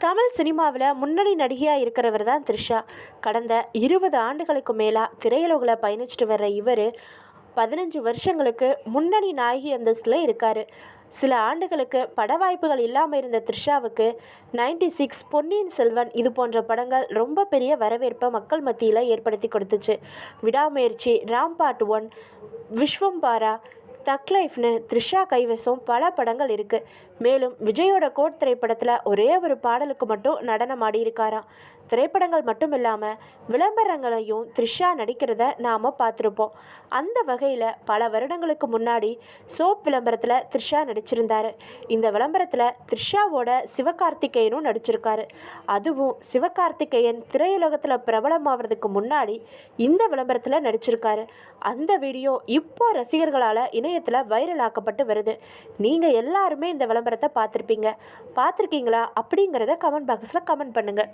தமிழ் சினிமாவில் முன்னணி நடிகையாக இருக்கிறவர் தான் த்ரிஷா. கடந்த 20 ஆண்டுகளுக்கு மேலாக திரையுலகில் பயணிச்சுட்டு வர்ற இவர் 15 வருஷங்களுக்கு முன்னணி நாயகி அந்தஸ்தில் இருக்கார். சில ஆண்டுகளுக்கு பட வாய்ப்புகள் இல்லாமல் இருந்த த்ரிஷாவுக்கு 96, பொன்னியின் செல்வன் இது போன்ற படங்கள் ரொம்ப பெரிய வரவேற்பை மக்கள் மத்தியில் ஏற்படுத்தி கொடுத்துச்சு. விடாமுயற்சி, ராம்பாட் 1, விஸ்வம்பாரா, தக் லைஃப்னு த்ரிஷா கைவசம் பல படங்கள் இருக்குது. மேலும் விஜயோட கோட் திரைப்படத்தில் ஒரே ஒரு பாடலுக்கு மட்டும் நடனம் ஆடியிருக்காராம். திரைப்படங்கள் மட்டும் இல்லாமல் விளம்பரங்களையும் த்ரிஷா நடிக்கிறத நாம் பார்த்துருப்போம். அந்த வகையில் பல வருடங்களுக்கு முன்னாடி சோப் விளம்பரத்தில் த்ரிஷா நடிச்சிருந்தார். இந்த விளம்பரத்தில் த்ரிஷாவோட சிவகார்த்திகேயனும் நடிச்சிருக்காரு. அதுவும் சிவகார்த்திகேயன் திரையுலகத்தில் பிரபலமாகிறதுக்கு முன்னாடி இந்த விளம்பரத்தில் நடிச்சிருக்காரு. அந்த வீடியோ இப்போ ரசிகர்களால் இணையத்தில் வைரல் ஆக்கப்பட்டு வருது. நீங்கள் எல்லாருமே இந்த விளம்பரத்தை பார்த்துருக்கீங்களா? அப்படிங்கிறத கமெண்ட் பாக்ஸில் கமெண்ட் பண்ணுங்கள்.